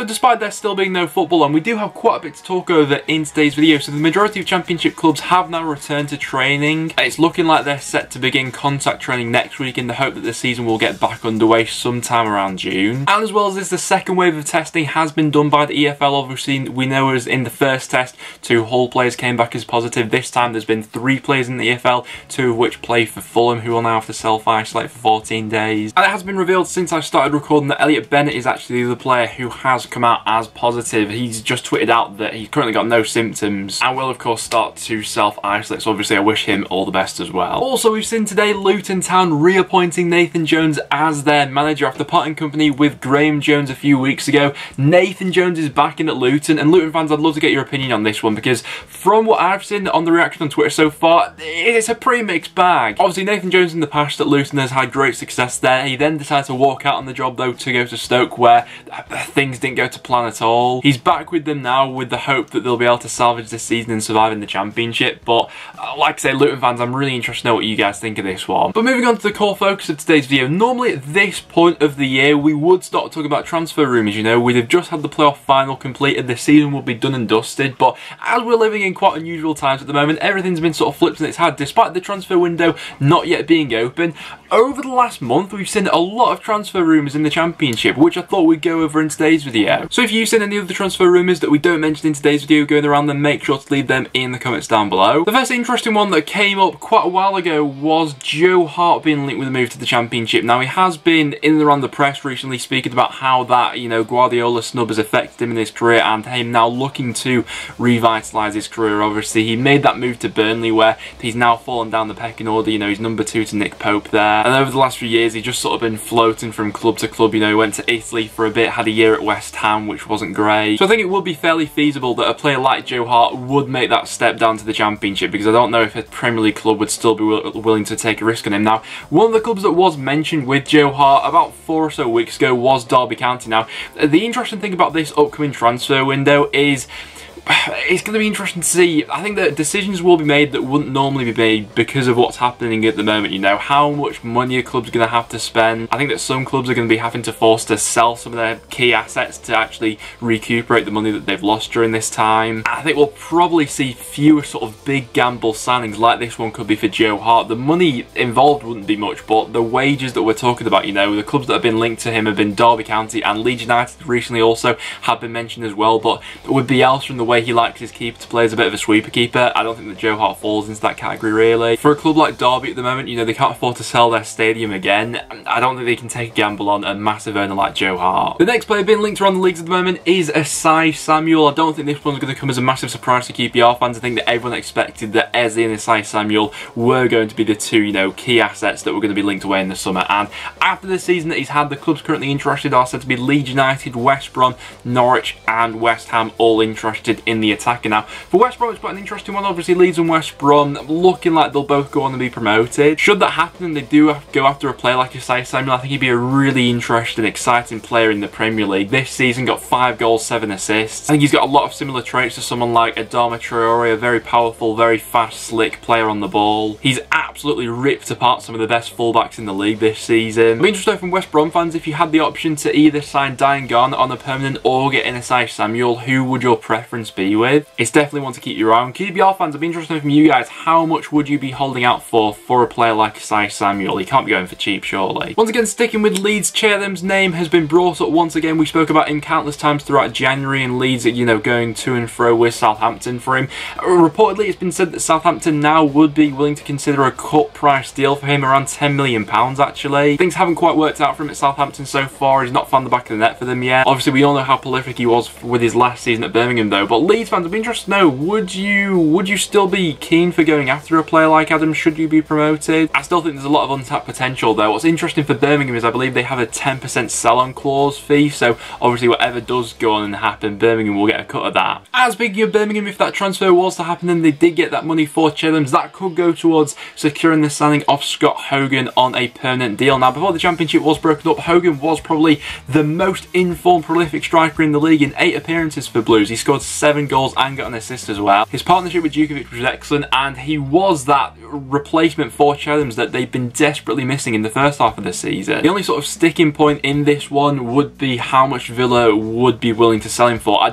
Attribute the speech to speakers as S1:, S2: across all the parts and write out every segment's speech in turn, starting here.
S1: So despite there still being no football on, we do have quite a bit to talk over in today's video. So the majority of Championship clubs have now returned to training. It's looking like they're set to begin contact training next week in the hope that the season will get back underway sometime around June. And as well as this, the second wave of testing has been done by the EFL. Obviously, we know as in the first test, 2 Hull players came back as positive. This time there's been 3 players in the EFL, 2 of which play for Fulham, who will now have to self-isolate for 14 days. And it has been revealed since I started recording that Elliot Bennett is actually the player who has come out as positive. He's just tweeted out that he's currently got no symptoms and will of course start to self-isolate, so obviously I wish him all the best as well. Also, we've seen today Luton Town reappointing Nathan Jones as their manager after parting company with Graham Jones a few weeks ago. Nathan Jones is back in at Luton, and Luton fans, I'd love to get your opinion on this one, because from what I've seen on the reaction on Twitter so far, it's a pretty mixed bag. Obviously Nathan Jones in the past at Luton has had great success there. He then decided to walk out on the job though to go to Stoke, where things didn't go to plan at all. He's back with them now with the hope that they'll be able to salvage this season and survive in the Championship. But like I say, Luton fans, I'm really interested to know what you guys think of this one. But moving on to the core focus of today's video, normally at this point of the year we would start talking about transfer rumours. You know, we'd have just had the playoff final completed, the season would be done and dusted, but as we're living in quite unusual times at the moment, everything's been sort of flipped on its head. Despite the transfer window not yet being open, over the last month we've seen a lot of transfer rumours in the Championship, which I thought we'd go over in today's video. So if you've seen any of the transfer rumours that we don't mention in today's video going around, then make sure to leave them in the comments down below. The first interesting one that came up quite a while ago was Joe Hart being linked with a move to the Championship. Now, he has been in and around the press recently speaking about how that, you know, Guardiola snub has affected him in his career, and him now looking to revitalise his career. Obviously, he made that move to Burnley where he's now fallen down the pecking order. You know, he's number 2 to Nick Pope there. And over the last few years, he's just sort of been floating from club to club. You know, he went to Italy for a bit, had a year at West Ham, which wasn't great. So I think it would be fairly feasible that a player like Joe Hart would make that step down to the Championship, because I don't know if a Premier League club would still be willing to take a risk on him. Now, one of the clubs that was mentioned with Joe Hart about 4 or so weeks ago was Derby County. Now, the interesting thing about this upcoming transfer window is it's going to be interesting to see. I think that decisions will be made that wouldn't normally be made because of what's happening at the moment. You know, how much money a club's going to have to spend. I think that some clubs are going to be having to force to sell some of their key assets to actually recuperate the money that they've lost during this time. I think we'll probably see fewer sort of big gamble signings like this one could be for Joe Hart. The money involved wouldn't be much, but the wages that we're talking about, you know, the clubs that have been linked to him have been Derby County and Leeds United recently also have been mentioned as well. But with Bielsa and the way he likes his keeper to play as a bit of a sweeper keeper, I don't think that Joe Hart falls into that category really. For a club like Derby at the moment, you know, they can't afford to sell their stadium again. I don't think they can take a gamble on a massive earner like Joe Hart. The next player being linked around the leagues at the moment is Osayi-Samuel. I don't think this one's going to come as a massive surprise to QPR fans. I think that everyone expected that Eze and Osayi-Samuel were going to be the 2, you know, key assets that were going to be linked away in the summer. And after the season that he's had, the clubs currently interested are said to be Leeds United, West Brom, Norwich and West Ham, all interested in the attacker. Now, for West Brom, it's quite an interesting one. Obviously, Leeds and West Brom looking like they'll both go on and be promoted. Should that happen and they do go after a player like Osayi-Samuel, I think he'd be a really interesting, exciting player in the Premier League. This season, got 5 goals, 7 assists. I think he's got a lot of similar traits to someone like Adama Traore, a very powerful, very fast, slick player on the ball. He's absolutely ripped apart some of the best fullbacks in the league this season. I'd be interested from West Brom fans, if you had the option to either sign Garner on a permanent or get in Osayi-Samuel, who would your preference be with? It's definitely one to keep you around. QPR fans, I'd be interested from you guys, how much would you be holding out for a player like Osayi-Samuel? He can't be going for cheap, surely. Once again, sticking with Leeds, Cherem's name has been brought up once again. We spoke about him countless times throughout January, and Leeds, you know, going to and fro with Southampton for him. Reportedly, it's been said that Southampton now would be willing to consider a cut price deal for him, around £10 million actually. Things haven't quite worked out for him at Southampton so far. He's not found the back of the net for them yet. Obviously, we all know how prolific he was with his last season at Birmingham though, but Leeds fans, I'd be interested to know, would you still be keen for going after a player like Adam should you be promoted? I still think there's a lot of untapped potential though. What's interesting for Birmingham is I believe they have a 10% sell-on clause fee, so obviously whatever does go on and happen, Birmingham will get a cut of that. And speaking of Birmingham, if that transfer was to happen and they did get that money for Cherem's, that could go towards securing the signing of Scott Hogan on a permanent deal. Now, before the Championship was broken up, Hogan was probably the most informed, prolific striker in the league. In 8 appearances for Blues, he scored 7 7 goals and got an assist as well. His partnership with Djukovic was excellent, and he was that replacement for Chellums that they've been desperately missing in the first half of the season. The only sort of sticking point in this one would be how much Villa would be willing to sell him for. I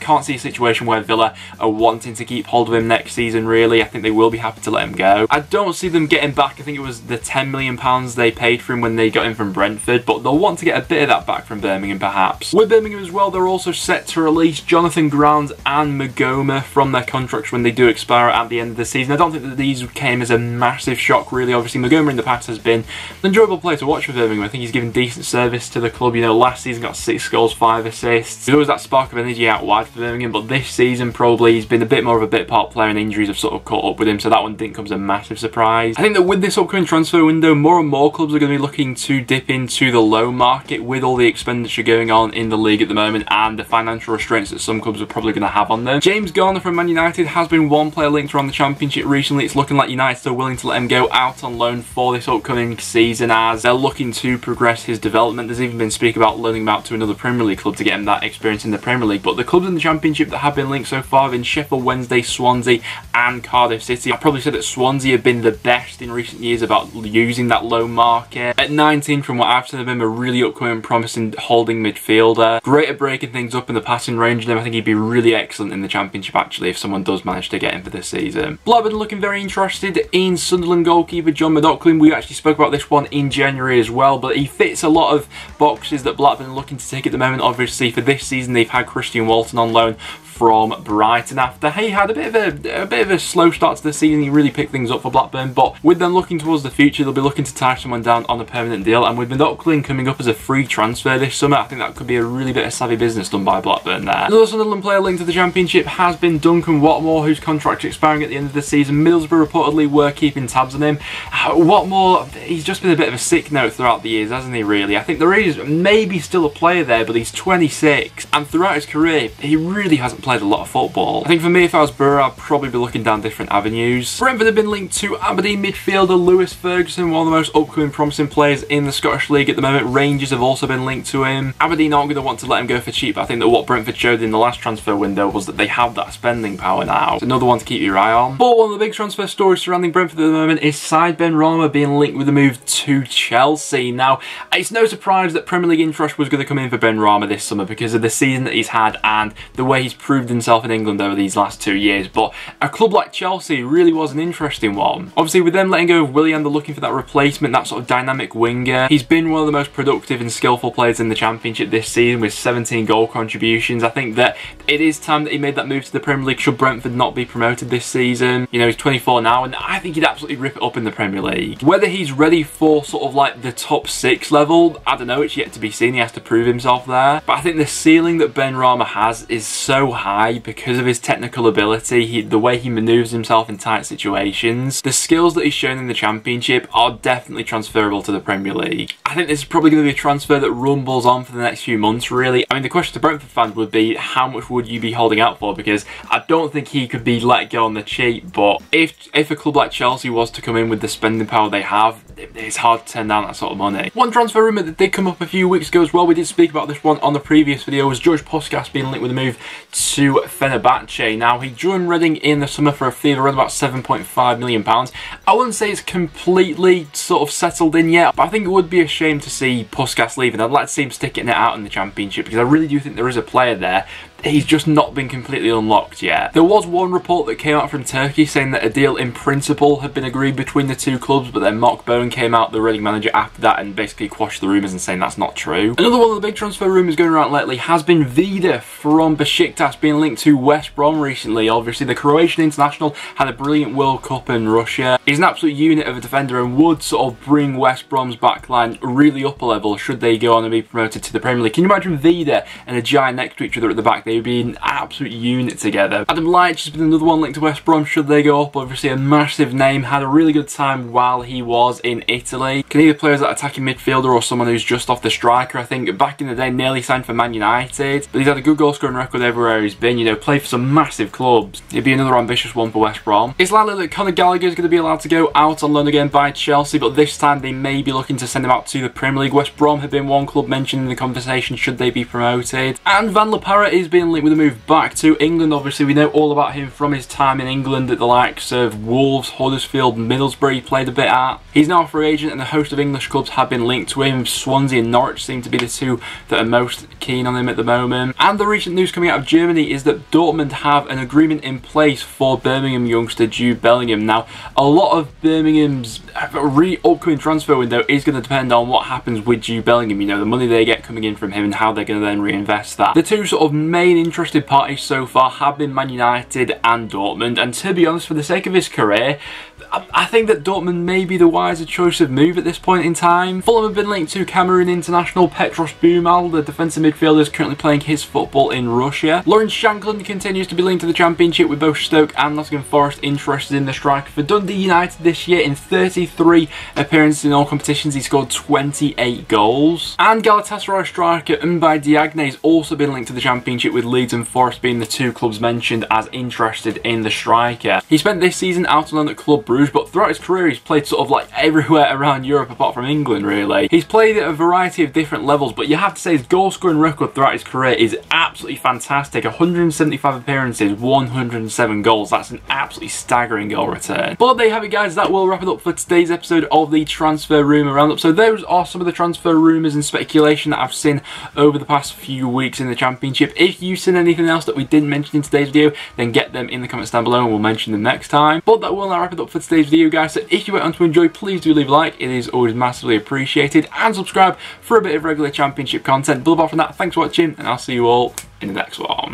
S1: can't see a situation where Villa are wanting to keep hold of him next season, really. I think they will be happy to let him go. I don't see them getting back, I think it was the £10 million they paid for him when they got him from Brentford, but they'll want to get a bit of that back from Birmingham perhaps. With Birmingham as well, they're also set to release Jonathan Grant and Magoma from their contracts when they do expire at the end of the season. I don't think that these came as a massive shock, really. Obviously, Magoma in the past has been an enjoyable player to watch for Birmingham. I think he's given decent service to the club. You know, last season got 6 goals, 5 assists. There's always that spark of energy out wide for Birmingham, but this season probably he's been a bit more of a bit part player, and injuries have sort of caught up with him, so that one didn't come as a massive surprise. I think that with this upcoming transfer window, more and more clubs are going to be looking to dip into the loan market with all the expenditure going on in the league at the moment and the financial restraints that some clubs are probably going to have on them. James Garner from Man United has been one player linked around the Championship recently. It's looking like United are willing to let him go out on loan for this upcoming season as they're looking to progress his development. There's even been speak about loaning him out to another Premier League club to get him that experience in the Premier League. But the clubs in the Championship that have been linked so far have been Sheffield Wednesday, Swansea and Cardiff City. I'd probably say that Swansea have been the best in recent years about using that loan market. At 19, from what I've seen of him, a really upcoming promising holding midfielder. Great at breaking things up in the passing range, and I think he'd be really excellent in the Championship actually if someone does manage to get him for this season. Blackburn looking very interested in Sunderland goalkeeper John McLaughlin. We actually spoke about this one in January as well, but he fits a lot of boxes that Blackburn are looking to tick at the moment. Obviously for this season they've had Christian Walton on loan from Brighton after he had a bit of a slow start to the season. He really picked things up for Blackburn, but with them looking towards the future, they'll be looking to tie someone down on a permanent deal, and with McLaughlin coming up as a free transfer this summer, I think that could be a really bit of savvy business done by Blackburn there. Another Sunderland player linked to the Championship has been Duncan Watmore, whose contract is expiring at the end of the season. Middlesbrough reportedly were keeping tabs on him. Watmore, he's just been a bit of a sick note throughout the years, hasn't he, really? I think there is maybe still a player there, but he's 26, and throughout his career, he really hasn't played a lot of football. I think for me, if I was Borough, I'd probably be looking down different avenues. Brentford have been linked to Aberdeen midfielder Lewis Ferguson, one of the most upcoming promising players in the Scottish League at the moment. Rangers have also been linked to him. Aberdeen aren't going to want to let him go for cheap, but I think that what Brentford showed in the last transfer window was that they have that spending power now. It's another one to keep your eye on. But one of the big transfer stories surrounding Brentford at the moment is side Benrahma being linked with a move to Chelsea. Now, it's no surprise that Premier League interest was going to come in for Benrahma this summer because of the season that he's had and the way he's proved himself in England over these last 2 years, but a club like Chelsea really was an interesting one. Obviously with them letting go of Willian, they're looking for that replacement, that sort of dynamic winger. He's been one of the most productive and skillful players in the Championship this season with 17 goal contributions. I think that it is time that he made that move to the Premier League should Brentford not be promoted this season. You know, he's 24 now, and I think he'd absolutely rip it up in the Premier League. Whether he's ready for sort of like the top 6 level, I don't know, it's yet to be seen. He has to prove himself there, but I think the ceiling that Benrahma has is so high because of his technical ability, the way he manoeuvres himself in tight situations. The skills that he's shown in the Championship are definitely transferable to the Premier League. I think this is probably going to be a transfer that rumbles on for the next few months, really. I mean, the question to Brentford fans would be, how much would you be holding out for? Because I don't think he could be let go on the cheap, but if a club like Chelsea was to come in with the spending power they have, it's hard to turn down that sort of money. One transfer rumour that did come up a few weeks ago as well, we did speak about this one on the previous video, was George Puskas being linked with a move to Fenerbahce. Now, he joined Reading in the summer for a fee of around about £7.5 million. I wouldn't say it's completely sort of settled in yet, but I think it would be a shame to see Puskas leaving. I'd like to see him sticking it out in the Championship because I really do think there is a player there. He's just not been completely unlocked yet. There was one report that came out from Turkey saying that a deal in principle had been agreed between the two clubs, but then Mark Bowen came out, the Reading manager, after that and basically quashed the rumours and saying that's not true. Another one of the big transfer rumours going around lately has been Vida from Besiktas being linked to West Brom recently. Obviously, the Croatian international had a brilliant World Cup in Russia. He's an absolute unit of a defender and would sort of bring West Brom's backline really up a level should they go on and be promoted to the Premier League. Can you imagine Vida and a giant next to each other at the back? They would be an absolute unit together. Adam Leitch has been another one linked to West Brom should they go up. Obviously a massive name, had a really good time while he was in Italy. Can either play as that attacking midfielder or someone who's just off the striker. I think back in the day nearly signed for Man United, but he's had a good goal scoring record everywhere he's been, you know, played for some massive clubs. He'd be another ambitious one for West Brom. It's likely that Conor Gallagher is going to be allowed to go out on loan again by Chelsea, but this time they may be looking to send him out to the Premier League. West Brom have been one club mentioned in the conversation should they be promoted. And Van La Parra is being being linked with a move back to England. Obviously, we know all about him from his time in England at the likes of Wolves, Huddersfield, Middlesbrough he played a bit at. He's now a free agent and a host of English clubs have been linked to him. Swansea and Norwich seem to be the two that are most keen on him at the moment. And the recent news coming out of Germany is that Dortmund have an agreement in place for Birmingham youngster Jude Bellingham. Now, a lot of Birmingham's upcoming transfer window is going to depend on what happens with Jude Bellingham, you know, the money they get coming in from him and how they're going to then reinvest that. The two sort of main interested parties so far have been Man United and Dortmund, and to be honest, for the sake of his career, I think that Dortmund may be the wiser choice of move at this point in time. Fulham have been linked to Cameroon international Petros Bumal. The defensive midfielder is currently playing his football in Russia. Lawrence Shankland continues to be linked to the Championship, with both Stoke and Nottingham Forest interested in the striker for Dundee United this year. In 33 appearances in all competitions, he scored 28 goals. And Galatasaray striker Mbaye Diagne has also been linked to the Championship, with Leeds and Forest being the two clubs mentioned as interested in the striker. He spent this season out on loan at Club Brugge, but throughout his career he's played sort of like everywhere around Europe apart from England, really. He's played at a variety of different levels, but you have to say his goal scoring record throughout his career is absolutely fantastic. 175 appearances, 107 goals. That's an absolutely staggering goal return. But there you have it, guys. That will wrap it up for today's episode of the Transfer Rumour Roundup. So those are some of the transfer rumours and speculation that I've seen over the past few weeks in the Championship. If you've seen anything else that we didn't mention in today's video, then get them in the comments down below and we'll mention them next time. But that will now wrap it up for today's video, guys. So if you went on to enjoy, please do leave a like. It is always massively appreciated, and subscribe for a bit of regular Championship content. But apart from that, thanks for watching, and I'll see you all in the next one.